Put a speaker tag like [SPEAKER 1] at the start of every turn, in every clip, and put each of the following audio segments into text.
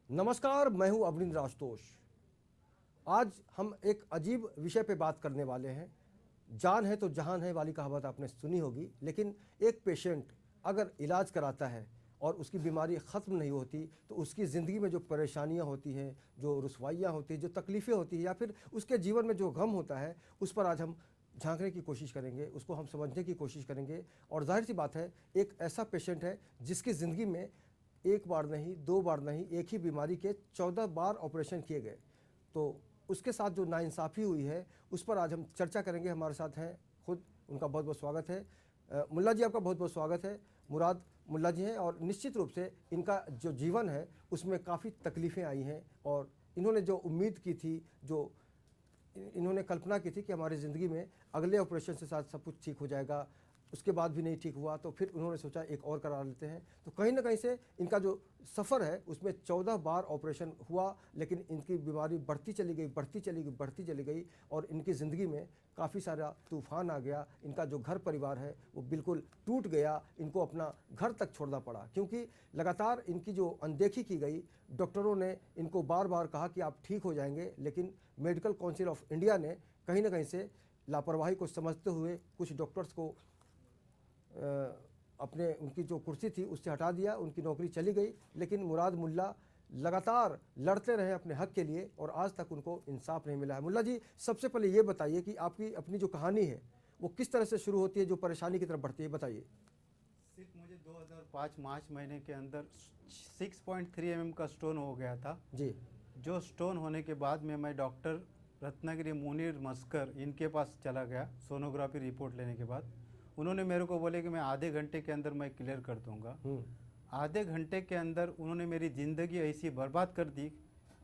[SPEAKER 1] नमस्कार, मैं हूं अवनींद्र आशुतोष। आज हम एक अजीब विषय पे बात करने वाले हैं। जान है तो जहान है वाली कहावत आपने सुनी होगी, लेकिन एक पेशेंट अगर इलाज कराता है और उसकी बीमारी ख़त्म नहीं होती तो उसकी ज़िंदगी में जो परेशानियां होती हैं, जो रुसवाइयाँ होती हैं, जो तकलीफ़ें होती हैं या फिर उसके जीवन में जो गम होता है, उस पर आज हम झांकने की कोशिश करेंगे, उसको हम समझने की कोशिश करेंगे। और जाहिर सी बात है, एक ऐसा पेशेंट है जिसकी ज़िंदगी में एक बार नहीं, दो बार नहीं, एक ही बीमारी के 14 बार ऑपरेशन किए गए। तो उसके साथ जो नाइंसाफ़ी हुई है, उस पर आज हम चर्चा करेंगे। हमारे साथ हैं खुद, उनका बहुत बहुत स्वागत है। मुल्ला जी, आपका बहुत बहुत स्वागत है। मुराद मुल्ला जी हैं और निश्चित रूप से इनका जो जीवन है उसमें काफ़ी तकलीफ़ें आई हैं और इन्होंने जो उम्मीद की थी, जो इन्होंने कल्पना की थी कि हमारी ज़िंदगी में अगले ऑपरेशन से साथ सब कुछ ठीक हो जाएगा, उसके बाद भी नहीं ठीक हुआ तो फिर उन्होंने सोचा एक और करा लेते हैं। तो कहीं ना कहीं से इनका जो सफ़र है उसमें 14 बार ऑपरेशन हुआ, लेकिन इनकी बीमारी बढ़ती चली गई, बढ़ती चली गई, बढ़ती चली गई और इनकी ज़िंदगी में काफ़ी सारा तूफ़ान आ गया। इनका जो घर परिवार है वो बिल्कुल टूट गया। इनको अपना घर तक छोड़ना पड़ा क्योंकि लगातार इनकी जो अनदेखी की गई। डॉक्टरों ने इनको बार बार कहा कि आप ठीक हो जाएंगे, लेकिन मेडिकल काउंसिल ऑफ इंडिया ने कहीं ना कहीं से लापरवाही को समझते हुए कुछ डॉक्टर्स को अपने उनकी जो कुर्सी थी उससे हटा दिया, उनकी नौकरी चली गई। लेकिन मुराद मुल्ला लगातार लड़ते रहे अपने हक के लिए और आज तक उनको इंसाफ नहीं मिला है। मुल्ला जी, सबसे पहले ये बताइए कि आपकी अपनी जो कहानी है वो किस तरह से शुरू होती है, जो परेशानी की तरफ बढ़ती है, बताइए।
[SPEAKER 2] सिर्फ मुझे 2005 मार्च महीने के अंदर 6.3 mm का स्टोन हो गया था
[SPEAKER 1] जी।
[SPEAKER 2] जो स्टोन होने के बाद में मैं डॉक्टर रत्नागिरी मुनीर मस्कर इनके पास चला गया। सोनोग्राफी रिपोर्ट लेने के बाद उन्होंने मेरे को बोले कि मैं आधे घंटे के अंदर मैं क्लियर कर दूंगा। आधे घंटे के अंदर उन्होंने मेरी ज़िंदगी ऐसी बर्बाद कर दी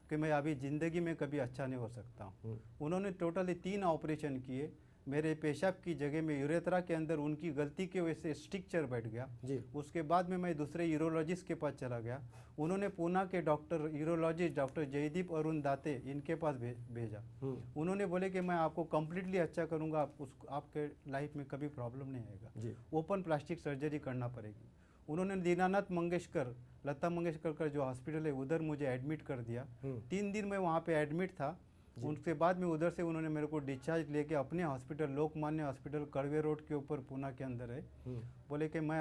[SPEAKER 2] कि मैं अभी ज़िंदगी में कभी अच्छा नहीं हो सकता हूँ। उन्होंने टोटली 3 ऑपरेशन किए। मेरे पेशाब की जगह में यूरेथ्रा के अंदर उनकी गलती की वजह से स्ट्रिक्चर बैठ गया
[SPEAKER 1] जी।
[SPEAKER 2] उसके बाद में मैं दूसरे यूरोलॉजिस्ट के पास चला गया। उन्होंने पूना के doctor urologist doctor Jaydeep Arun Date इनके पास भेजा। उन्होंने बोले कि मैं आपको कम्प्लीटली अच्छा करूँगा, आपके लाइफ में कभी प्रॉब्लम नहीं आएगा, ओपन प्लास्टिक सर्जरी करना पड़ेगी। उन्होंने दीनानाथ मंगेशकर, लता मंगेशकर का जो हॉस्पिटल है उधर मुझे एडमिट कर दिया। 3 दिन मैं वहाँ पे एडमिट था। उसके बाद में उधर से उन्होंने मेरे को डिस्चार्ज लेके अपने हॉस्पिटल लोकमान्य हॉस्पिटल कड़वे रोड के ऊपर पूना के अंदर है, बोले कि मैं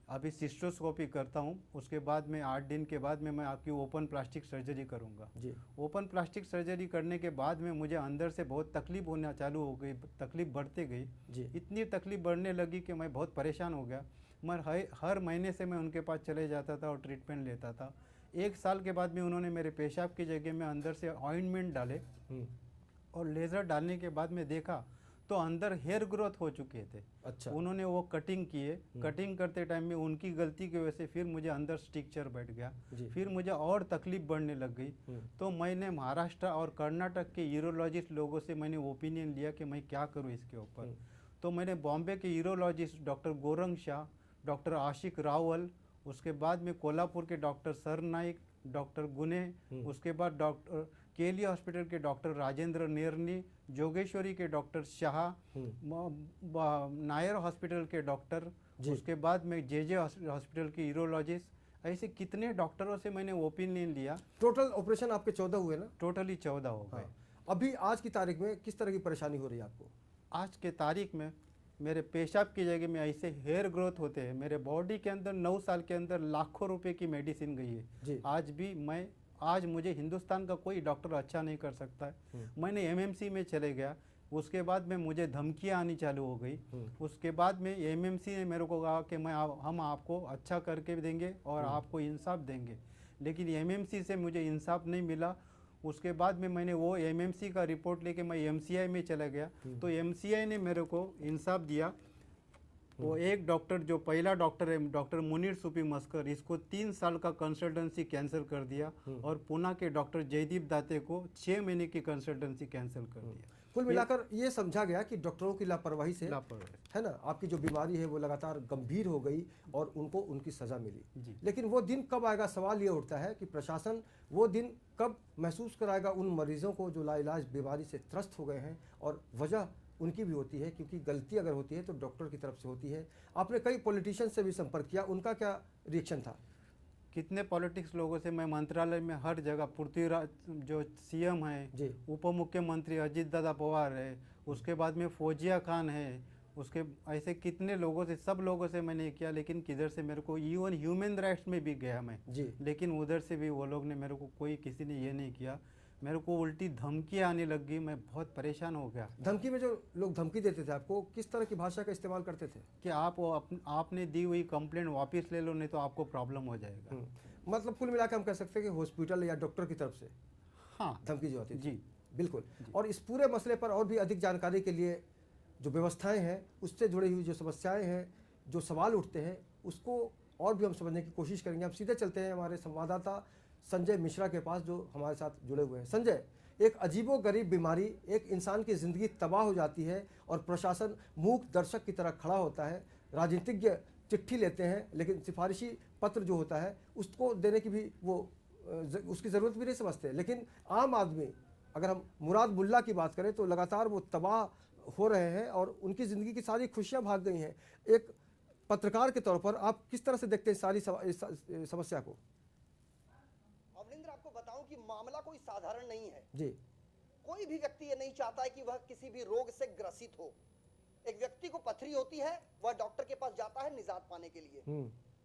[SPEAKER 2] अभी सिस्टोस्कोपी करता हूँ, उसके बाद में 8 दिन के बाद में मैं आपकी ओपन प्लास्टिक सर्जरी करूँगा। ओपन प्लास्टिक सर्जरी करने के बाद में मुझे अंदर से बहुत तकलीफ होना चालू हो गई, तकलीफ बढ़ते गई। इतनी तकलीफ बढ़ने लगी कि मैं बहुत परेशान हो गया। मैं हर महीने से मैं उनके पास चले जाता था और ट्रीटमेंट लेता था। 1 साल के बाद में उन्होंने मेरे पेशाब की जगह में अंदर से ऑइंटमेंट डाले और लेज़र डालने के बाद में देखा तो अंदर हेयर ग्रोथ हो चुके थे।
[SPEAKER 1] अच्छा।
[SPEAKER 2] उन्होंने वो कटिंग किए। कटिंग करते टाइम में उनकी गलती की वजह से फिर मुझे अंदर स्ट्रक्चर बैठ गया, फिर मुझे और तकलीफ बढ़ने लग गई। तो मैंने महाराष्ट्र और कर्नाटक के यूरोलॉजिस्ट लोगों से मैंने ओपिनियन लिया कि मैं क्या करूँ इसके ऊपर। तो मैंने बॉम्बे के urologist doctor Gorang Shah, doctor आशिक रावल, उसके बाद में कोल्हापुर के डॉक्टर सरनाइक, डॉक्टर गुने, उसके बाद डॉक्टर केली हॉस्पिटल के डॉक्टर राजेंद्र नेरनी, जोगेश्वरी के डॉक्टर शाह, नायर हॉस्पिटल के डॉक्टर, उसके बाद में जे हॉस्पिटल के यूरोलॉजिस्ट, ऐसे कितने डॉक्टरों से मैंने ओपिनियन लिया।
[SPEAKER 1] टोटल ऑपरेशन आपके 14 हुए ना?
[SPEAKER 2] टोटली 14 हो गए।
[SPEAKER 1] अभी आज की तारीख में किस तरह की परेशानी हो रही है आपको?
[SPEAKER 2] आज के तारीख में मेरे पेशाब की जगह में ऐसे हेयर ग्रोथ होते हैं। मेरे बॉडी के अंदर 9 साल के अंदर लाखों रुपए की मेडिसिन गई है। आज मुझे हिंदुस्तान का कोई डॉक्टर अच्छा नहीं कर सकता है। मैंने एमएमसी में चले गया, उसके बाद में मुझे धमकियां आनी चालू हो गई। उसके बाद में एमएमसी ने मेरे को कहा कि हम आपको अच्छा करके देंगे और आपको इंसाफ देंगे, लेकिन एमएमसी से मुझे इंसाफ नहीं मिला। उसके बाद में मैंने वो एमएमसी का रिपोर्ट लेके मैं एमसीआई में चला गया, तो एमसीआई ने मेरे को इंसाफ दिया। वो एक डॉक्टर जो पहला डॉक्टर है डॉक्टर मुनीर सूफी मस्कर, इसको 3 साल का कंसल्टेंसी कैंसिल कर दिया और पुणे के डॉक्टर जयदीप दाते को 6 महीने की कंसल्टेंसी कैंसिल कर दिया।
[SPEAKER 1] कुल मिलाकर ये समझा गया कि डॉक्टरों की लापरवाही से है ना, आपकी जो बीमारी है वो लगातार गंभीर हो गई और उनको उनकी सज़ा मिली। लेकिन वो दिन कब आएगा, सवाल ये उठता है कि प्रशासन वो दिन कब महसूस कराएगा उन मरीजों को जो लाइलाज बीमारी से त्रस्त हो गए हैं। और वजह उनकी भी होती है, क्योंकि गलती अगर होती है तो डॉक्टर की तरफ से होती है। आपने कई पॉलिटिशियन से भी संपर्क किया, उनका क्या रिएक्शन था?
[SPEAKER 2] कितने पॉलिटिक्स लोगों से मैं मंत्रालय में हर जगह पृथ्वीराज जो सीएम
[SPEAKER 1] जी।
[SPEAKER 2] है, उप मुख्यमंत्री अजीत दादा पवार है, उसके बाद में फौजिया खान है, उसके ऐसे कितने लोगों से, सब लोगों से मैंने किया, लेकिन किधर से मेरे को इवन ह्यूमन राइट्स में भी गया मैं
[SPEAKER 1] जी।
[SPEAKER 2] लेकिन उधर से भी वो लोग ने मेरे को, कोई किसी ने ये नहीं किया। मेरे को उल्टी धमकी आने लग गई, मैं बहुत परेशान हो गया।
[SPEAKER 1] धमकी में जो लोग धमकी देते थे आपको, किस तरह की भाषा का इस्तेमाल करते थे?
[SPEAKER 2] कि आप आपने दी हुई कंप्लेंट वापस ले लो, नहीं तो आपको प्रॉब्लम हो जाएगा।
[SPEAKER 1] मतलब कुल मिलाकर हम कह सकते हैं कि हॉस्पिटल या डॉक्टर की तरफ से
[SPEAKER 2] हाँ,
[SPEAKER 1] धमकी जो आती थी।
[SPEAKER 2] जी
[SPEAKER 1] बिल्कुल। और इस पूरे मसले पर और भी अधिक जानकारी के लिए जो व्यवस्थाएं हैं, उससे जुड़ी हुई जो समस्याएं हैं, जो सवाल उठते हैं, उसको और भी हम समझने की कोशिश करेंगे। हम सीधे चलते हैं हमारे संवाददाता संजय मिश्रा के पास, जो हमारे साथ जुड़े हुए हैं। संजय, एक अजीबोगरीब बीमारी, एक इंसान की ज़िंदगी तबाह हो जाती है और प्रशासन मूक दर्शक की तरह खड़ा होता है। राजनीतिज्ञ चिट्ठी लेते हैं, लेकिन सिफारिशी पत्र जो होता है उसको देने की भी वो उसकी ज़रूरत भी नहीं समझते। लेकिन आम आदमी, अगर हम मुराद मुल्ला की बात करें तो लगातार वो तबाह हो रहे हैं और उनकी ज़िंदगी की सारी खुशियां भाग गई हैं। एक पत्रकार के तौर पर आप किस तरह से देखते हैं सारी समस्या को?
[SPEAKER 3] अवनिंद्र, आपको बताऊं कि मामला कोई साधारण नहीं है
[SPEAKER 1] जी।
[SPEAKER 3] कोई भी व्यक्ति ये नहीं चाहता है कि वह किसी भी रोग से ग्रसित हो। एक व्यक्ति को पथरी होती है, वह डॉक्टर के पास जाता है निजात पाने के लिए,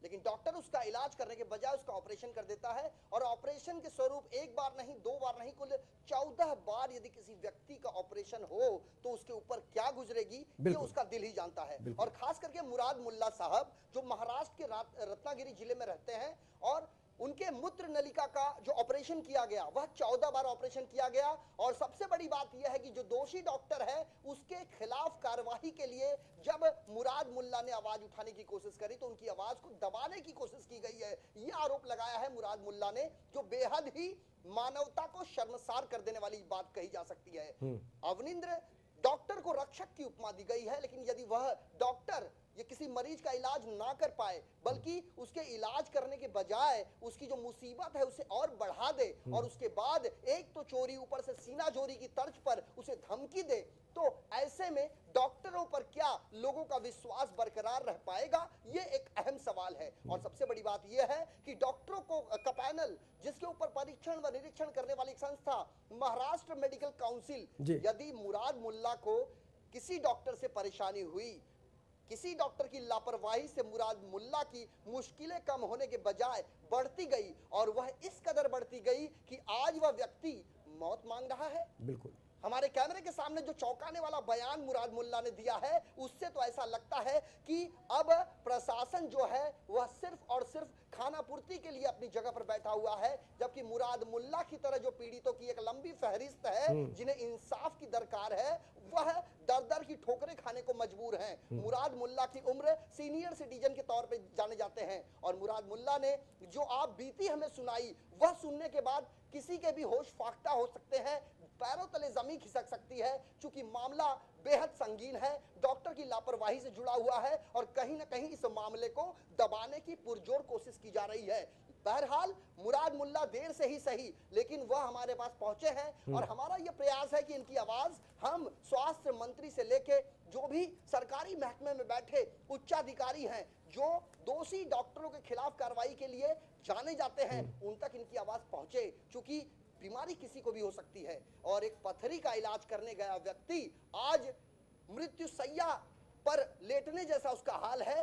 [SPEAKER 3] लेकिन डॉक्टर उसका इलाज करने के बजाय उसका ऑपरेशन कर देता है। और ऑपरेशन के स्वरूप एक बार नहीं, दो बार नहीं, कुल 14 बार यदि किसी व्यक्ति का ऑपरेशन हो तो उसके ऊपर क्या गुजरेगी ये उसका दिल ही जानता है। और खास करके मुराद मुल्ला साहब जो महाराष्ट्र के रत्नागिरी जिले में रहते हैं, और उनके मूत्र नलिका का जो ऑपरेशन किया गया वह 14 बार ऑपरेशन किया गया। और सबसे बड़ी बात यह है कि जो दोषी डॉक्टर है उसके खिलाफ कार्यवाही के लिए जब मुराद मुल्ला ने आवाज उठाने की कोशिश करी तो उनकी आवाज को दबाने की कोशिश की गई है। यह आरोप लगाया है मुराद मुल्ला ने, जो बेहद ही मानवता को शर्मसार कर देने वाली बात कही जा सकती है। अवनिंद्र, डॉक्टर को रक्षक की उपमा दी गई है, लेकिन यदि वह डॉक्टर ये किसी मरीज का इलाज ना कर पाए, बल्कि उसके इलाज करने के बजाय उसकी जो मुसीबत है उसे और बढ़ा दे, और उसके बाद एक तो चोरी, ऊपर से सीना चोरी की तर्ज पर उसे धमकी दे, तो ऐसे में डॉक्टरों पर क्या लोगों का विश्वास बरकरार रह पाएगा? ये एक अहम सवाल है। और सबसे बड़ी बात यह है कि डॉक्टरों का पैनल, जिसके ऊपर परीक्षण व निरीक्षण करने वाली संस्था महाराष्ट्र मेडिकल काउंसिल, यदि मुराद मुल्ला को किसी डॉक्टर से परेशानी हुई, किसी डॉक्टर की लापरवाही से मुराद मुल्ला की मुश्किलें कम होने के बजाय बढ़ती गई, और वह इस कदर बढ़ती गई कि आज वह व्यक्ति मौत मांग रहा है।
[SPEAKER 1] बिल्कुल।
[SPEAKER 3] हमारे कैमरे के सामने जो चौंकाने वाला बयान मुराद मुल्ला ने दिया है, उससे तो ऐसा लगता है कि अब प्रशासन जो है वह सिर्फ और सिर्फ खाना पूर्ति के लिए अपनी जगह पर बैठा हुआ है, जबकि मुराद मुल्ला की तरह जो पीड़ितों की एक लंबी फहरिस्त है जिन्हें इंसाफ की दरकार है, वह दर दर की ठोकरें खाने को मजबूर हैं। मुराद मुल्ला की उम्र सीनियर सिटीजन के तौर पे जाने जाते हैं, और मुराद मुल्ला ने जो आप बीती हमें सुनाई, वह सुनने के बाद किसी के भी होश फाख्ता हो सकते हैं, पैरों तले जमीन खिसक सकती है, क्योंकि मामला बेहद संगीन है, डॉक्टर की लापरवाही से जुड़ा हुआ है, और कहीं ना कहीं इस मामले को दबाने की पुरजोर कोशिश की जा रही है। बहरहाल मुराद मुल्ला देर से ही सही, लेकिन वह हमारे पास पहुंचे हैं, और हमारा यह प्रयास है कि इनकी आवाज हम स्वास्थ्य मंत्री से लेके जो भी सरकारी महकमे में बैठे उच्चाधिकारी हैं, जो दोषी डॉक्टरों के खिलाफ कार्रवाई के लिए जाने जाते हैं, उन तक इनकी आवाज पहुंचे। चूंकि बीमारी किसी को भी हो सकती है, और एक पथरी का इलाज करने गया व्यक्ति आज मृत्युशैया पर लेटने जैसा उसका हाल है।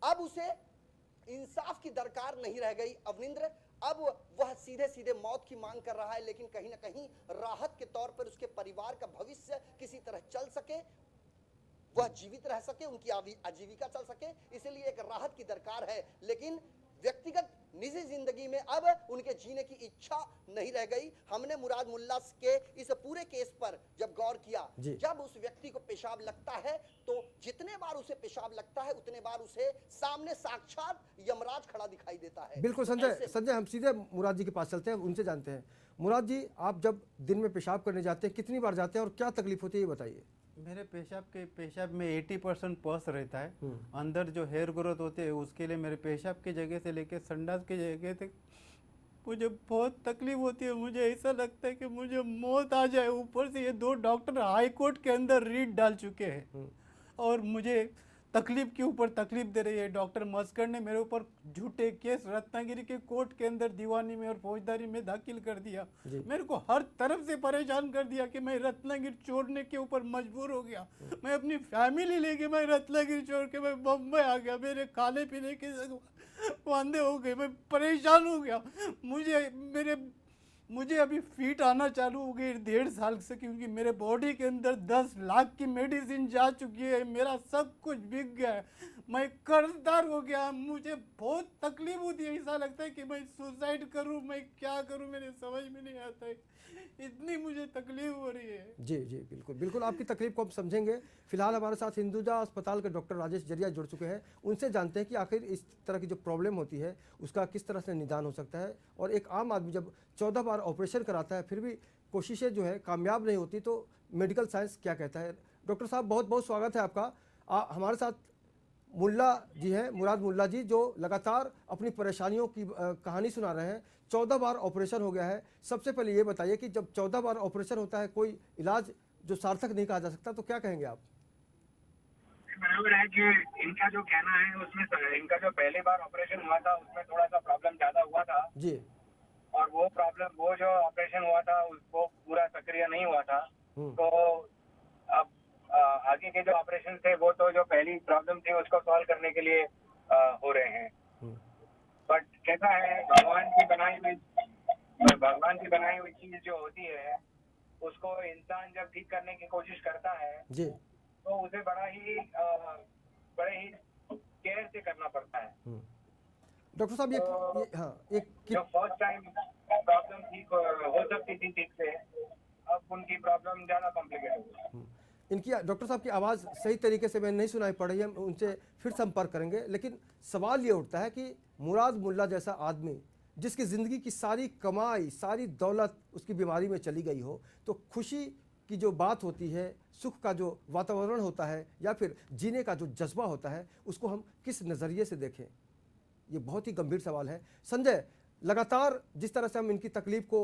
[SPEAKER 3] अब उसे इंसाफ की दरकार नहीं रह गई अवनिंद्र, अब वह सीधे सीधे मौत की मांग कर रहा है, लेकिन कहीं ना कहीं राहत के तौर पर उसके परिवार का भविष्य किसी तरह चल सके, वह जीवित रह सके, उनकी आजीविका चल सके, इसलिए एक राहत की दरकार है। लेकिन व्यक्तिगत निजी जिंदगी में अब उनके जीने की इच्छा नहीं रह गई। हमने मुराद मुल्ला के इस पूरे केस पर जब गौर किया, जब उस व्यक्ति को पेशाब लगता है तो जितने बार उसे पेशाब लगता है उतने बार उसे सामने साक्षात यमराज खड़ा दिखाई देता है।
[SPEAKER 1] बिल्कुल संजय, हम सीधे मुराद जी के पास चलते हैं, उनसे जानते हैं। मुराद जी, आप जब दिन में पेशाब करने जाते हैं, कितनी बार जाते हैं और क्या तकलीफ होती है, ये बताइए।
[SPEAKER 2] मेरे पेशाब में 80% पस रहता है। अंदर जो हेयर ग्रोथ होते हैं उसके लिए मेरे पेशाब की जगह से लेके संडास की जगह तक मुझे बहुत तकलीफ होती है। मुझे ऐसा लगता है कि मुझे मौत आ जाए। ऊपर से ये 2 डॉक्टर हाई कोर्ट के अंदर रीट डाल चुके हैं और मुझे तकलीफ के ऊपर तकलीफ दे रही है। डॉक्टर मस्कर ने मेरे ऊपर झूठे केस रत्नागिरी के कोर्ट के अंदर दीवानी में और फौजदारी में दाखिल कर दिया। मेरे को हर तरफ से परेशान कर दिया कि मैं रत्नागिरी छोड़ने के ऊपर मजबूर हो गया। मैं अपनी फैमिली लेके मैं रत्नागिरी छोड़ के मैं बम्बई आ गया। मेरे खाने पीने के वांदे हो गए, मैं परेशान हो गया। मुझे अभी फिट आना चालू हो गई 1.5 साल से, क्योंकि मेरे बॉडी के अंदर 10 लाख की मेडिसिन जा चुकी है। मेरा सब कुछ बिक गया है, मैं कर्जदार हो गया। मुझे बहुत तकलीफ होती है, ऐसा लगता है कि मैं सुसाइड करूं, मैं क्या करूं, मेरे समझ में नहीं आता है। इतनी मुझे तकलीफ हो रही है।
[SPEAKER 1] जी जी बिल्कुल बिल्कुल, आपकी तकलीफ को हम समझेंगे। फिलहाल हमारे साथ हिंदुजा अस्पताल के डॉक्टर राजेश जरिया जुड़ चुके हैं। उनसे जानते हैं कि आखिर इस तरह की जो प्रॉब्लम होती है उसका किस तरह से निदान हो सकता है, और एक आम आदमी जब 14 बार ऑपरेशन कराता है फिर भी कोशिशें जो है कामयाब नहीं होती, तो मेडिकल साइंस क्या कहता है। डॉक्टर साहब बहुत बहुत स्वागत है आपका। हमारे साथ मुल्ला जी हैं, मुराद मुल्ला जी, जो लगातार अपनी परेशानियों की कहानी सुना रहे हैं। 14 बार ऑपरेशन हो गया है। सबसे पहले ये बताइए कि जब 14 बार ऑपरेशन होता है, कोई इलाज जो सार्थक नहीं कहा जा सकता, तो क्या कहेंगे आप?
[SPEAKER 4] बराबर है कि इनका जो कहना है उसमें इनका जो पहली बार ऑपरेशन हुआ था उसमें थोड़ा सा प्रॉब्लम ज्यादा हुआ था
[SPEAKER 1] जी।
[SPEAKER 4] और वो जो ऑपरेशन हुआ था वो पूरा सक्रिय नहीं हुआ था। तो अब आगे के जो ऑपरेशन थे वो तो जो पहली प्रॉब्लम थी उसको सॉल्व करने के लिए हो रहे हैं। बट कैसा है, भगवान की बनाई हुई चीज जो होती है उसको इंसान जब ठीक करने की कोशिश करता है
[SPEAKER 1] जी,
[SPEAKER 4] तो उसे बड़े ही केयर से करना पड़ता है।
[SPEAKER 1] डॉक्टर साहब एक
[SPEAKER 4] जो फर्स्ट टाइम प्रॉब्लम ठीक हो सकती थी ठीक से, अब उनकी प्रॉब्लम ज्यादा कॉम्प्लिकेटेड हो गई।
[SPEAKER 1] इनकी डॉक्टर साहब की आवाज़ सही तरीके से मैंने नहीं सुनाई पड़ रही है, हम उनसे फिर संपर्क करेंगे। लेकिन सवाल ये उठता है कि मुराद मुल्ला जैसा आदमी जिसकी ज़िंदगी की सारी कमाई सारी दौलत उसकी बीमारी में चली गई हो, तो खुशी की जो बात होती है, सुख का जो वातावरण होता है, या फिर जीने का जो जज्बा होता है, उसको हम किस नज़रिए से देखें, ये बहुत ही गंभीर सवाल है। संजय, लगातार जिस तरह से हम इनकी तकलीफ को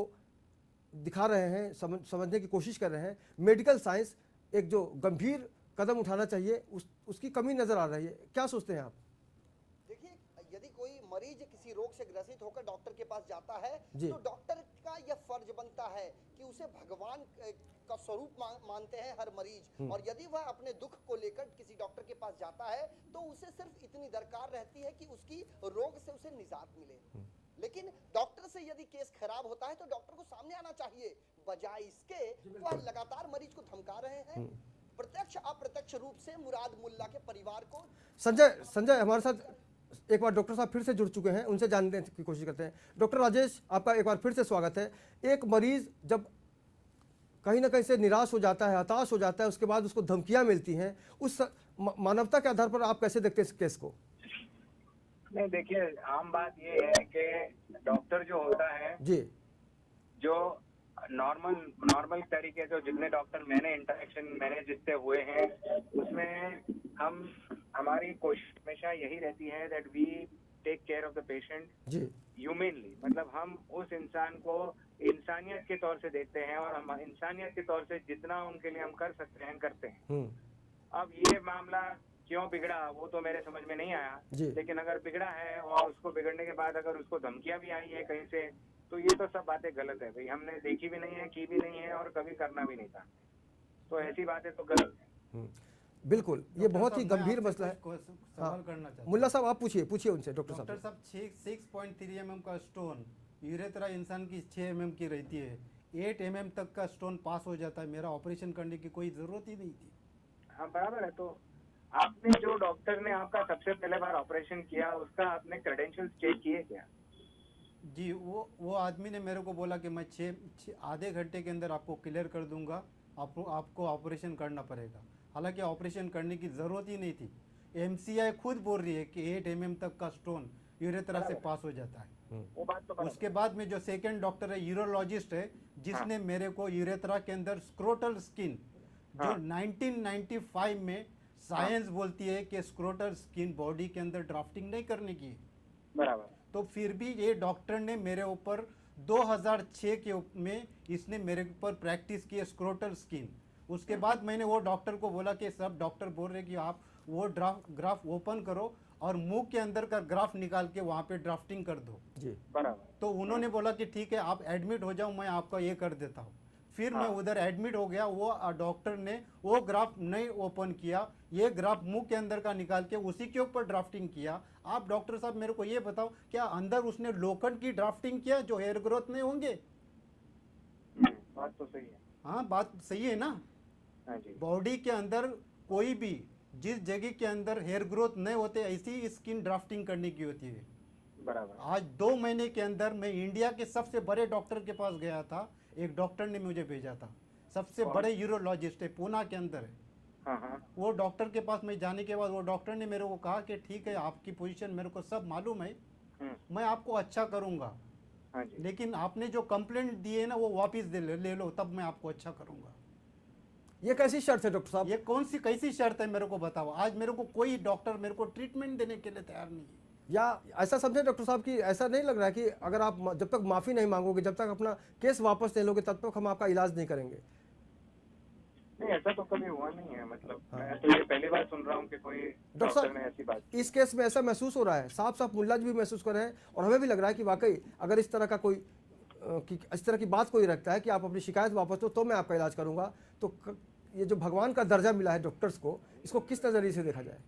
[SPEAKER 1] दिखा रहे हैं, समझने की कोशिश कर रहे हैं, मेडिकल साइंस एक जो गंभीर कदम उठाना चाहिए उसकी कमी नज़र आ रही है। क्या सोचते हैं आप?
[SPEAKER 3] देखिए, यदि कोई मरीज किसी रोग से ग्रसित होकर डॉक्टर के पास जाता है तो डॉक्टर का यह फर्ज बनता है कि उसे भगवान का स्वरूप मानते हैं हर मरीज, और यदि वह अपने दुख को लेकर किसी डॉक्टर के पास जाता है तो उसे सिर्फ इतनी दरकार रहती है कि उसकी रोग से उसे निजात मिले। लेकिन डॉक्टर से यदि केस खराब होता है तो डॉक्टर को सामने आना चाहिए, बजाय इसके वह लगातार मरीज को धमका रहे हैं, प्रत्यक्ष अप्रत्यक्ष रूप से मुराद मुल्ला के परिवार को।
[SPEAKER 1] संजय हमारे साथ एक बार डॉक्टर साहब फिर से जुड़ चुके हैं, उनसे जानने की कोशिश करते हैं। डॉक्टर राजेश, आपका एक बार फिर से स्वागत है। एक मरीज जब कहीं ना कहीं से निराश हो जाता है, हताश हो जाता है, उसके बाद उसको धमकियां मिलती हैं, उस मानवता के आधार पर आप कैसे देखते हैं इस केस को?
[SPEAKER 4] नहीं, देखिए, आम बात ये है कि डॉक्टर जो होता है
[SPEAKER 1] जी, जो
[SPEAKER 4] नॉर्मल तरीके से जितने डॉक्टर मैंने जिससे हुए हैं उसमें हमारी कोशिश हमेशा यही रहती है that we take care of the patient जी ह्यूमनली। मतलब हम उस इंसान को इंसानियत के तौर से देखते हैं और हम इंसानियत के तौर से जितना उनके लिए हम कर सकते हैं करते हैं। अब ये मामला क्यों बिगड़ा वो तो मेरे समझ में नहीं आया, लेकिन अगर बिगड़ा है और उसको बिगड़ने के बाद अगर उसको धमकियां भी आई है कहीं से, तो ये तो सब बातें गलत है भाई। हमने देखी भी नहीं है, की भी नहीं है और कभी करना भी नहीं था, तो ऐसी बातें तो गलत है।
[SPEAKER 1] बिल्कुल, ये बहुत ही गंभीर मसला है।
[SPEAKER 2] सवाल करना चाहता हूं।
[SPEAKER 1] मुल्ला साहब आप पूछिए उनसे। डॉक्टर
[SPEAKER 2] साहब 6.3 mm का स्टोन, यूरेथ्रा इंसान की 6 mm की रहती है, 8 mm तक का स्टोन पास हो जाता है। मेरा ऑपरेशन करने की कोई जरूरत ही नहीं थी।
[SPEAKER 4] हाँ बराबर है। तो आपने जो डॉक्टर ने आपका सबसे पहले बार ऑपरेशन किया उसका आपने क्रेडेंशियल्स चेक किए क्या?
[SPEAKER 2] जी, वो आदमी ने मेरे को बोला कि मैं आधे घंटे के अंदर आपको क्लियर कर दूंगा, आपको ऑपरेशन करना पड़ेगा। हालांकि ऑपरेशन करने की ज़रूरत ही नहीं थी। MCI खुद बोल रही है कि 8 mm तक का स्टोन यूरेथ्रा से पास हो जाता है।
[SPEAKER 4] वो बात तो
[SPEAKER 2] उसके बाद में जो सेकंड डॉक्टर है, यूरोलॉजिस्ट है, जिसने मेरे को यूरेथ्रा के अंदर स्क्रोटल स्किन, जो 1995 में साइंस बोलती है कि स्क्रोटल स्किन बॉडी के अंदर ड्राफ्टिंग नहीं करने की,
[SPEAKER 4] बराबर,
[SPEAKER 2] तो फिर भी ये डॉक्टर ने मेरे ऊपर 2006 के में इसने मेरे ऊपर प्रैक्टिस की है स्क्रोटल स्किन। उसके बाद मैंने वो डॉक्टर को बोला कि सब डॉक्टर बोल रहे कि आप वो ग्राफ ओपन करो और मुंह के अंदर का ग्राफ निकाल के वहाँ पे ड्राफ्टिंग कर दो।
[SPEAKER 1] जी
[SPEAKER 4] बराबर।
[SPEAKER 2] तो उन्होंने बोला कि ठीक है आप एडमिट हो जाओ, मैं आपका ये कर देता हूँ। फिर मैं उधर एडमिट हो गया, वो डॉक्टर ने वो ग्राफ नहीं ओपन किया, ये ग्राफ मुंह के अंदर का निकाल के उसी के ऊपर ड्राफ्टिंग किया। आप डॉक्टर साहब मेरे को ये बताओ, क्या अंदर उसने लोखंड की ड्राफ्टिंग किया जो हेयर ग्रोथ नहीं होंगे?
[SPEAKER 4] बात तो सही है।
[SPEAKER 2] हाँ बात सही है ना।
[SPEAKER 4] हाँ जी।
[SPEAKER 2] बॉडी के अंदर कोई भी जिस जगह के अंदर हेयर ग्रोथ नहीं होते ऐसी स्किन ड्राफ्टिंग करने की होती है।
[SPEAKER 4] बराबर।
[SPEAKER 2] आज 2 महीने के अंदर मैं इंडिया के सबसे बड़े डॉक्टर के पास गया था। एक डॉक्टर ने मुझे भेजा था, सबसे बड़े यूरोलॉजिस्ट है, पूना के अंदर है।
[SPEAKER 4] हाँ हाँ।
[SPEAKER 2] वो डॉक्टर के पास मैं जाने के बाद वो डॉक्टर ने मेरे को कहा कि ठीक है आपकी पोजीशन मेरे को सब मालूम है, मैं आपको अच्छा करूँगा,
[SPEAKER 4] हाँ जी।
[SPEAKER 2] लेकिन आपने जो कंप्लेंट दी है ना वो वापस ले लो, तब मैं आपको अच्छा करूँगा।
[SPEAKER 1] ये कैसी शर्त है डॉक्टर साहब?
[SPEAKER 2] ये कौन सी कैसी शर्त है मेरे को बताओ। आज मेरे को कोई डॉक्टर मेरे को ट्रीटमेंट देने के लिए तैयार नहीं है।
[SPEAKER 1] या ऐसा समझे डॉक्टर साहब कि ऐसा नहीं लग रहा है कि अगर आप जब तक माफ़ी नहीं मांगोगे, जब तक अपना केस वापस नहीं लोगे, तब तक हम आपका इलाज नहीं करेंगे?
[SPEAKER 4] नहीं, ऐसा तो कभी हुआ नहीं है। मतलब मैं तो ये पहली बार सुन रहा हूँ कि कोई डॉक्टर ने ऐसी बात की।
[SPEAKER 1] इस केस में ऐसा महसूस हो रहा है, साफ साफ मुल्ला जी भी महसूस कर रहे हैं और हमें भी लग रहा है कि वाकई अगर इस तरह का कोई इस तरह की बात कोई रखता है कि आप अपनी शिकायत वापस दो तो मैं आपका इलाज करूंगा, तो ये जो भगवान का दर्जा मिला है डॉक्टर्स को, इसको किस नज़रिए से देखा जाए?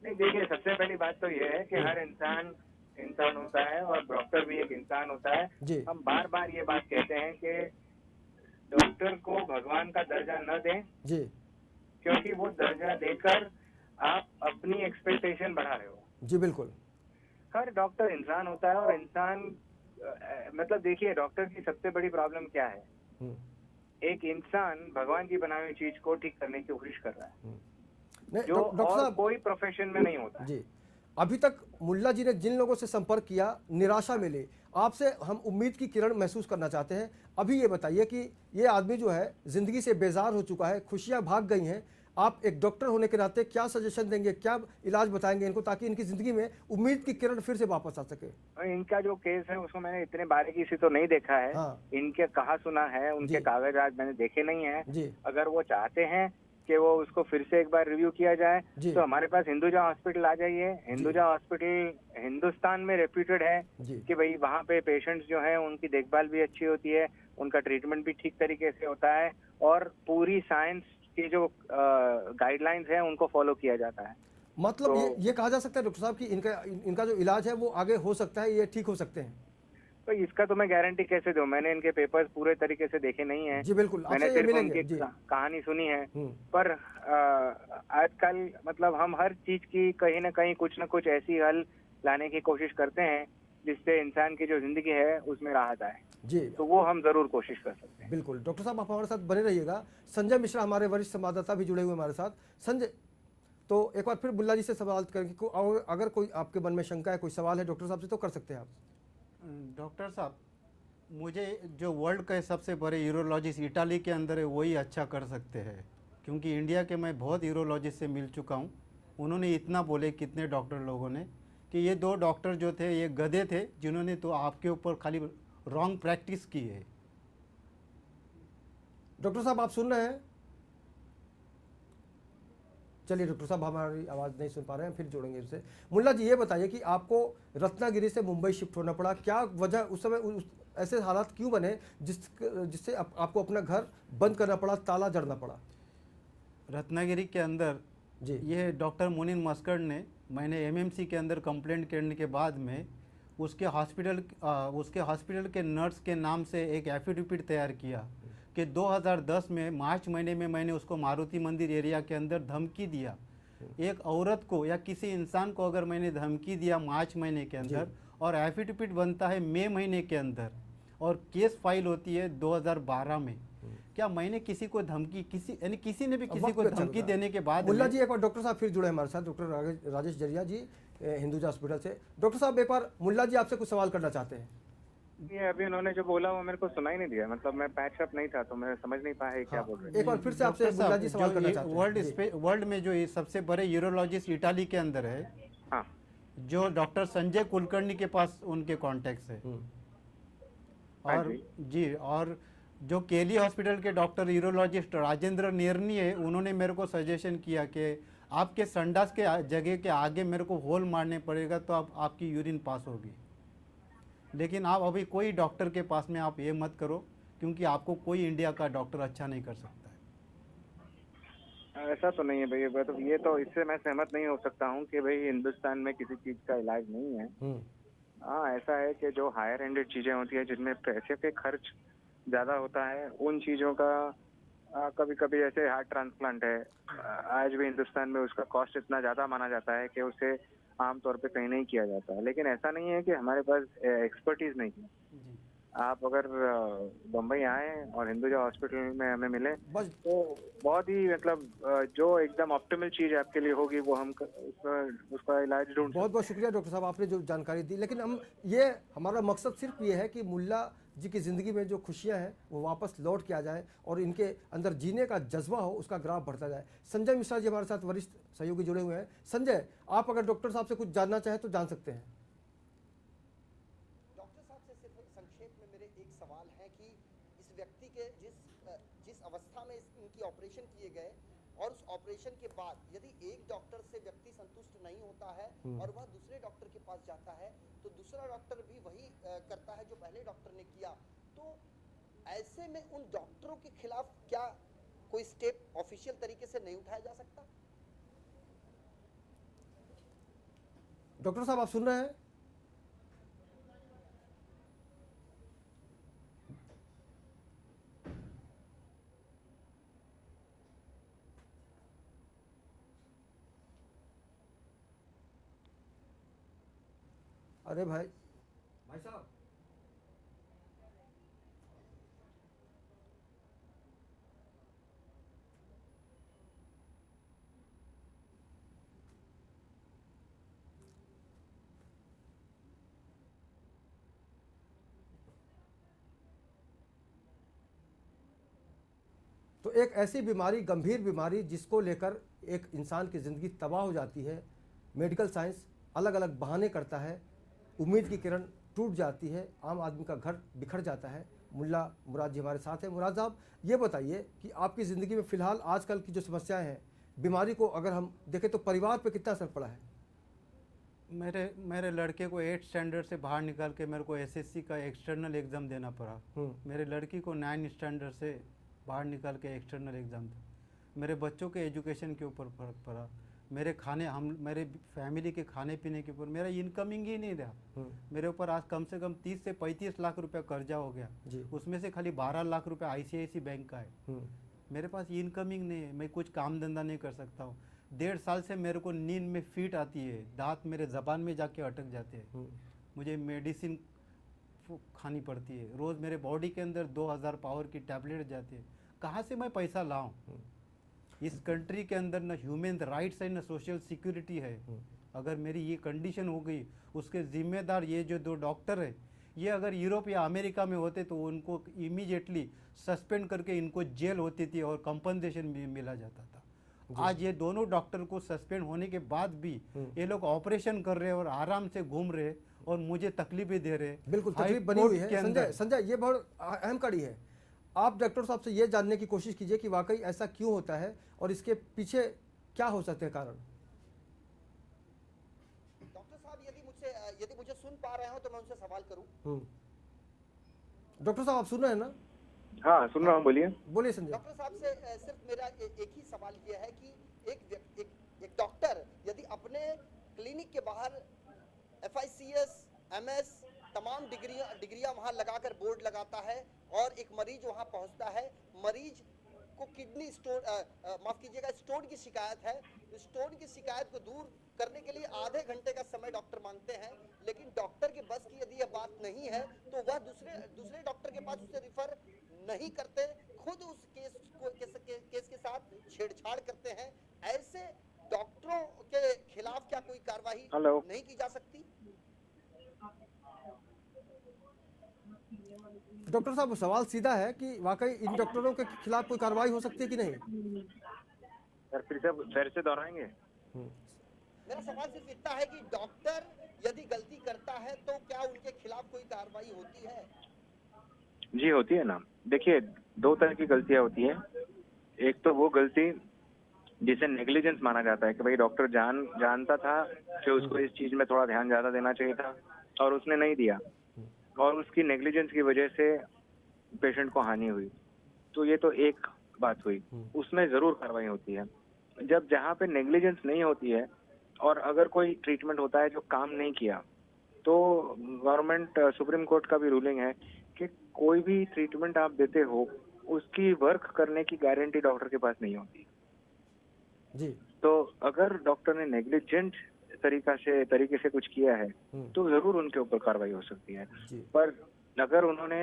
[SPEAKER 4] नहीं, देखिए सबसे पहली बात तो ये है कि हर इंसान होता है और डॉक्टर भी एक इंसान होता है।
[SPEAKER 1] जी।
[SPEAKER 4] हम बार बार ये बात कहते हैं कि डॉक्टर को भगवान का दर्जा न दें,
[SPEAKER 1] जी
[SPEAKER 4] क्योंकि वो दर्जा देकर आप अपनी एक्सपेक्टेशन बढ़ा रहे हो।
[SPEAKER 1] जी बिल्कुल।
[SPEAKER 4] हर डॉक्टर इंसान होता है और इंसान मतलब देखिए डॉक्टर की सबसे बड़ी प्रॉब्लम क्या है, एक इंसान भगवान की बनाई हुई चीज को ठीक करने की कोशिश कर रहा है,
[SPEAKER 1] नहीं
[SPEAKER 4] जो
[SPEAKER 1] डॉक्टर
[SPEAKER 4] और
[SPEAKER 1] साहब,
[SPEAKER 4] कोई प्रोफेशन में नहीं होता है।
[SPEAKER 1] जी अभी तक मुल्ला जी ने जिन लोगों से संपर्क किया निराशा मिली, आपसे हम उम्मीद की किरण महसूस करना चाहते हैं। अभी ये बताइए कि ये आदमी जो है ज़िंदगी से बेजार हो चुका है, खुशियां भाग गई हैं, आप एक डॉक्टर होने के नाते क्या सजेशन देंगे, क्या इलाज बताएंगे इनको ताकि इनकी ज़िंदगी में उम्मीद की किरण फिर से वापस आ सके?
[SPEAKER 4] इनका जो केस है उसको मैंने इतने बारीकी से तो नहीं देखा है।
[SPEAKER 1] हाँ।
[SPEAKER 4] इनके कहा सुना है, उनके
[SPEAKER 1] जी।
[SPEAKER 4] कागजात मैंने देखे नहीं है।
[SPEAKER 1] जी
[SPEAKER 4] अगर वो चाहते हैं कि वो उसको फिर से एक बार रिव्यू किया जाए
[SPEAKER 1] जी।
[SPEAKER 4] तो हमारे पास हिंदुजा हॉस्पिटल आ जाइए। हिंदुजा हॉस्पिटल हिंदुस्तान में रेप्यूटेड है
[SPEAKER 1] जी
[SPEAKER 4] कि भाई वहाँ पे पेशेंट्स जो हैं उनकी देखभाल भी अच्छी होती है, उनका ट्रीटमेंट भी ठीक तरीके से होता है और पूरी साइंस की जो गाइडलाइंस है उनको फॉलो किया जाता है।
[SPEAKER 1] मतलब
[SPEAKER 4] तो-
[SPEAKER 1] ये कहा जा सकता है डॉक्टर साहब कि इनका जो इलाज है वो आगे हो सकता है, ये ठीक हो सकते हैं?
[SPEAKER 4] तो इसका तो मैं गारंटी कैसे दूं, मैंने इनके पेपर्स पूरे तरीके से देखे नहीं है।
[SPEAKER 1] जी बिल्कुल,
[SPEAKER 4] मैंने
[SPEAKER 1] आपसे ये
[SPEAKER 4] सिर्फ
[SPEAKER 1] मिलेंगे।
[SPEAKER 4] उनकी
[SPEAKER 1] जी
[SPEAKER 4] कहानी सुनी है।
[SPEAKER 1] हम्म।
[SPEAKER 4] पर आजकल मतलब हम हर चीज की कहीं ना कहीं कुछ ना कुछ ऐसी हल लाने की कोशिश करते हैं जिससे इंसान की जो जिंदगी है उसमें राहत आए,
[SPEAKER 1] जी
[SPEAKER 4] तो वो हम जरूर कोशिश कर सकते हैं।
[SPEAKER 1] बिल्कुल। डॉक्टर साहब आप हमारे साथ बने रहिएगा। संजय मिश्रा हमारे वरिष्ठ संवाददाता भी जुड़े हुए हमारे साथ। संजय, तो एक बार फिर मुल्ला जी से सवाल करेंगे, अगर कोई आपके मन में शंका है, कोई सवाल है डॉक्टर साहब से तो कर सकते हैं आप।
[SPEAKER 2] डॉक्टर साहब, मुझे जो वर्ल्ड के सबसे बड़े यूरोलॉजिस्ट इटाली के अंदर है वही अच्छा कर सकते हैं, क्योंकि इंडिया के मैं बहुत यूरोलॉजिस्ट से मिल चुका हूँ। उन्होंने इतना बोले कितने डॉक्टर लोगों ने कि ये 2 डॉक्टर जो थे ये गधे थे जिन्होंने तो आपके ऊपर खाली रॉन्ग प्रैक्टिस की है।
[SPEAKER 1] डॉक्टर साहब आप सुन रहे हैं? चलिए डॉक्टर साहब हमारी आवाज़ नहीं सुन पा रहे हैं, फिर जोड़ेंगे इससे। मुल्ला जी ये बताइए कि आपको रत्नागिरी से मुंबई शिफ्ट होना पड़ा, क्या वजह उस समय ऐसे हालात क्यों बने जिससे आपको अपना घर बंद करना पड़ा, ताला जड़ना पड़ा?
[SPEAKER 2] रत्नागिरी के अंदर
[SPEAKER 1] जी
[SPEAKER 2] ये डॉक्टर मुनीन मस्कड़ ने, मैंने एमएमसी के अंदर कंप्लेंट करने के बाद में उसके हॉस्पिटल के नर्स के नाम से एक एफिडेविट तैयार किया कि 2010 में मार्च महीने में मैंने उसको मारुति मंदिर एरिया के अंदर धमकी दिया। एक औरत को या किसी इंसान को अगर मैंने धमकी दिया मार्च महीने के अंदर और एफिडेविट बनता है मई महीने के अंदर और केस फाइल होती है 2012 में, क्या मैंने किसी को धमकी किसी ने भी किसी को धमकी देने के बाद
[SPEAKER 1] मुल्ला जी एक बार डॉक्टर साहब फिर जुड़े हमारे साथ, डॉक्टर राजेश जरिया जी हिंदुजा हॉस्पिटल से। डॉक्टर साहब एक बार मुल्ला जी आपसे कुछ सवाल करना चाहते हैं।
[SPEAKER 4] ये अभी उन्होंने जो बोला वो मेरे को सुनाई नहीं दिया, मतलब मैं पैच अप नहीं था तो मैं समझ नहीं पाया क्या बोल रहे
[SPEAKER 1] एक बार फिर से आपसे मुल्ला जी सवाल करना चाहते हैं।
[SPEAKER 2] वर्ल्ड में जो ये सबसे बड़े यूरोलॉजिस्ट इटाली के अंदर है,
[SPEAKER 4] हाँ
[SPEAKER 2] जो डॉक्टर संजय कुलकर्णी के पास उनके कॉन्टेक्ट है। और जी, और जो केली हॉस्पिटल के डॉक्टर यूरोलॉजिस्ट राजेंद्र नेरनी है, उन्होंने मेरे को सजेशन किया कि आपके संडास के जगह के आगे मेरे को होल मारने पड़ेगा तो आपकी यूरिन पास होगी। लेकिन आप अभी कोई डॉक्टर के पास में आप ये मत करो, क्योंकि आपको कोई इंडिया का डॉक्टर अच्छा नहीं कर सकता है।
[SPEAKER 4] ऐसा तो नहीं है भैया, तो ये तो इससे मैं सहमत नहीं हो सकता हूँ कि भाई हिंदुस्तान में किसी चीज का इलाज नहीं है। हाँ, ऐसा है कि जो हायर एंडेड चीजें होती है जिनमें पैसे पे खर्च ज्यादा होता है, उन चीजों का कभी कभी जैसे हार्ट ट्रांसप्लांट है, आज भी हिंदुस्तान में उसका कॉस्ट इतना ज्यादा माना जाता है कि उसे आमतौर पे कहीं नहीं किया जाता है। लेकिन ऐसा नहीं है कि हमारे पास एक्सपर्टीज नहीं है।
[SPEAKER 2] जी।
[SPEAKER 4] आप अगर बम्बई आए और हिंदुजा हॉस्पिटल में हमें मिले
[SPEAKER 1] बस
[SPEAKER 4] तो बहुत ही मतलब जो एकदम ऑप्टिमल चीज आपके लिए होगी वो हम उसका इलाज ढूंढ
[SPEAKER 1] बहुत बहुत शुक्रिया डॉक्टर साहब, आपने जो जानकारी दी। लेकिन हमारा मकसद सिर्फ ये है कि मुल्ला जी की ज़िंदगी में जो खुशियां हैं वो वापस लौट के आ जाए और इनके अंदर जीने का जज्बा हो, उसका ग्राफ बढ़ता जाए। संजय मिश्रा जी हमारे साथ वरिष्ठ सहयोगी जुड़े हुए हैं। संजय, आप अगर डॉक्टर साहब से कुछ जानना चाहें तो जान सकते हैं।
[SPEAKER 3] डॉक्टर साहब से सिर्फ संक्षेप में मेरे एक सवाल है कि इस व्यक्ति के जिस अवस्था में इनकी ऑपरेशन किए गए और उस ऑपरेशन के बाद यदि एक डॉक्टर से व्यक्ति संतुष्ट नहीं होता है और वह दूसरे डॉक्टर के पास जाता है तो दूसरा डॉक्टर भी वही करता है जो पहले डॉक्टर ने किया, तो ऐसे में उन डॉक्टरों के खिलाफ क्या कोई स्टेप ऑफिशियल तरीके से नहीं उठाया जा सकता?
[SPEAKER 1] डॉक्टर साहब आप सुन रहे हैं? अरे भाई साहब, तो एक ऐसी बीमारी, गंभीर बीमारी जिसको लेकर एक इंसान की ज़िंदगी तबाह हो जाती है, मेडिकल साइंस अलग अलग बहाने करता है, उम्मीद की किरण टूट जाती है, आम आदमी का घर बिखर जाता है। मुल्ला मुराद जी हमारे साथ हैं। मुराद साहब, ये बताइए कि आपकी ज़िंदगी में फ़िलहाल आजकल की जो समस्याएं हैं, बीमारी को अगर हम देखें तो परिवार पे कितना असर पड़ा है?
[SPEAKER 2] मेरे लड़के को 8 स्टैंडर्ड से बाहर निकाल के मेरे को एसएससी का एक्सटर्नल एग्ज़ाम देना पड़ा। मेरे लड़की को 9 स्टैंडर्ड से बाहर निकाल के एक्सटर्नल एग्ज़ाम दे। मेरे बच्चों के एजुकेशन के ऊपर फर्क पड़ा। मेरे फैमिली के खाने पीने के ऊपर मेरा इनकमिंग ही नहीं रहा। मेरे ऊपर आज कम से कम 30 से 35 लाख रुपया कर्जा हो गया। उसमें से खाली 12 लाख रुपया ICICI बैंक का है। मेरे पास इनकमिंग नहीं है, मैं कुछ काम धंधा नहीं कर सकता हूँ। 1.5 साल से मेरे को नींद में फीट आती है, दांत मेरे ज़बान में जाके अटक जाते हैं। मुझे मेडिसिन खानी पड़ती है, रोज़ मेरे बॉडी के अंदर 2000 पावर की टैबलेट जाती है। कहाँ से मैं पैसा लाऊं? इस कंट्री के अंदर न ह्यूमन राइट्स है न सोशल सिक्योरिटी है। अगर मेरी ये कंडीशन हो गई, उसके जिम्मेदार ये जो 2 डॉक्टर है, ये अगर यूरोप या अमेरिका में होते तो उनको इमीडिएटली सस्पेंड करके इनको जेल होती थी और कंपनसेशन भी मिला जाता था। आज ये दोनों डॉक्टर को सस्पेंड होने के बाद भी ये लोग ऑपरेशन कर रहे हैं और आराम से घूम रहे और मुझे तकलीफें दे रहे।
[SPEAKER 1] बिल्कुल तकलीफ बनी हुई है। संजय, ये बहुत अहम कड़ी है। आप डॉक्टर साहब से ये जानने की कोशिश कीजिए कि वाकई ऐसा क्यों होता है और इसके पीछे क्या हो सकते हैं कारण।
[SPEAKER 3] डॉक्टर साहब, यदि मुझे सुन पा रहे हो तो मैं उनसे सवाल करूं।
[SPEAKER 1] डॉक्टर साहब आप सुन रहे हैं ना?
[SPEAKER 4] हाँ, सुन रहा हूँ, बोलिए
[SPEAKER 3] संजय। डॉक्टर साहब से सिर्फ मेरा एक ही सवाल यह है कि एक डॉक्टर यदि अपने क्लिनिक के बाहर FICS, MS तमाम डिग्रियां वहां लगाकर बोर्ड लगाता है और एक मरीज वहां पहुंचता है, मरीज को किडनी स्टोन, माफ कीजिएगा, स्टोन की शिकायत है। स्टोन की शिकायत को दूर करने के लिए आधे घंटे का समय डॉक्टर मांगते हैं, लेकिन डॉक्टर के बस की यदि यह बात नहीं है तो वह दूसरे डॉक्टर के पास उसे रिफर नहीं करते, खुद उस केस के साथ छेड़छाड़ करते हैं। ऐसे डॉक्टरों के खिलाफ क्या कोई कार्रवाई नहीं की जा सकती?
[SPEAKER 1] डॉक्टर साहब, सवाल सीधा है कि वाकई इन डॉक्टरों के खिलाफ कोई कार्रवाई हो सकती है कि नहीं?
[SPEAKER 4] सर फिर से दोहराएंगे?
[SPEAKER 3] मेरा सवाल सिर्फ इतना है कि डॉक्टर यदि गलती करता है तो क्या उनके खिलाफ कोई कार्रवाई होती है?
[SPEAKER 4] जी होती है ना। देखिए, 2 तरह की गलतियां होती है। एक तो वो गलती जिसे नेग्लिजेंस माना जाता है कि भाई डॉक्टर जानता था कि उसको इस चीज में थोड़ा ध्यान ज्यादा देना चाहिए था और उसने नहीं दिया, और उसकी नेग्लिजेंस की वजह से पेशेंट को हानि हुई। तो ये तो एक बात हुई, उसमें जरूर कार्रवाई होती है। जब जहाँ पे नेग्लिजेंस नहीं होती है और अगर कोई ट्रीटमेंट होता है जो काम नहीं किया, तो गवर्नमेंट सुप्रीम कोर्ट का भी रूलिंग है कि कोई भी ट्रीटमेंट आप देते हो उसकी वर्क करने की गारंटी डॉक्टर के पास नहीं होती।
[SPEAKER 1] जी
[SPEAKER 4] तो अगर डॉक्टर ने नेग्लिजेंट तरीके से कुछ किया है तो जरूर उनके ऊपर कार्रवाई हो सकती है।
[SPEAKER 1] जी
[SPEAKER 4] पर अगर उन्होंने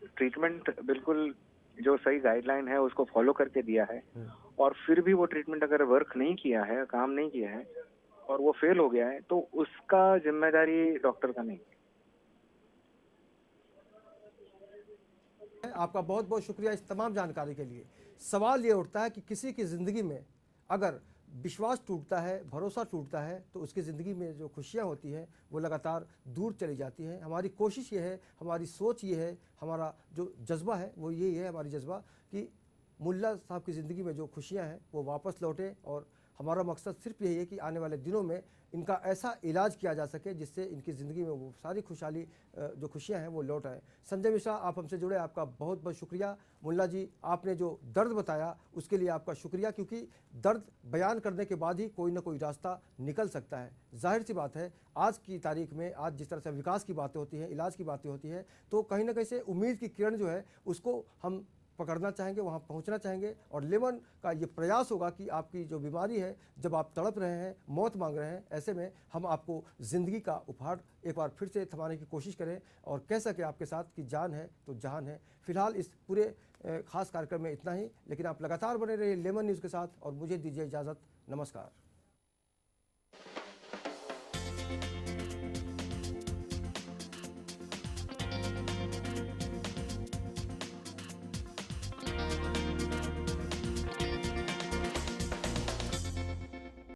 [SPEAKER 4] ट्रीटमेंट बिल्कुल जो सही गाइडलाइन है उसको फॉलो करके दिया है और फिर भी वो ट्रीटमेंट अगर वर्क नहीं किया है, काम नहीं किया है और वो फेल हो गया है, तो उसका जिम्मेदारी डॉक्टर का नहीं।
[SPEAKER 1] आपका बहुत बहुत शुक्रिया इस तमाम जानकारी के लिए। सवाल ये उठता है कि किसी की ज़िंदगी में अगर विश्वास टूटता है, भरोसा टूटता है, तो उसकी ज़िंदगी में जो खुशियाँ होती हैं वो लगातार दूर चली जाती हैं। हमारी कोशिश ये है, हमारी सोच ये है, हमारा जो जज्बा है वो यही है, हमारी जज्बा कि मुल्ला साहब की ज़िंदगी में जो खुशियाँ हैं वो वापस लौटें, और हमारा मकसद सिर्फ यही है कि आने वाले दिनों में इनका ऐसा इलाज किया जा सके जिससे इनकी ज़िंदगी में वो सारी खुशहाली जो खुशियां हैं वो लौट आए। संजय मिश्रा, आप हमसे जुड़े, आपका बहुत बहुत शुक्रिया। मुल्ला जी, आपने जो दर्द बताया उसके लिए आपका शुक्रिया, क्योंकि दर्द बयान करने के बाद ही कोई ना कोई रास्ता निकल सकता है। जाहिर सी बात है, आज की तारीख में आज जिस तरह से विकास की बातें होती हैं, इलाज की बातें होती हैं, तो कहीं ना कहीं से उम्मीद की किरण जो है उसको हम पकड़ना चाहेंगे, वहाँ पहुँचना चाहेंगे। और लेमन का ये प्रयास होगा कि आपकी जो बीमारी है, जब आप तड़प रहे हैं, मौत मांग रहे हैं, ऐसे में हम आपको ज़िंदगी का उपहार एक बार फिर से थमाने की कोशिश करें और कह सकें आपके साथ कि जान है तो जहान है। फिलहाल इस पूरे खास कार्यक्रम में इतना ही, लेकिन आप लगातार बने रहिए लेमन न्यूज़ के साथ और मुझे दीजिए इजाज़त। नमस्कार।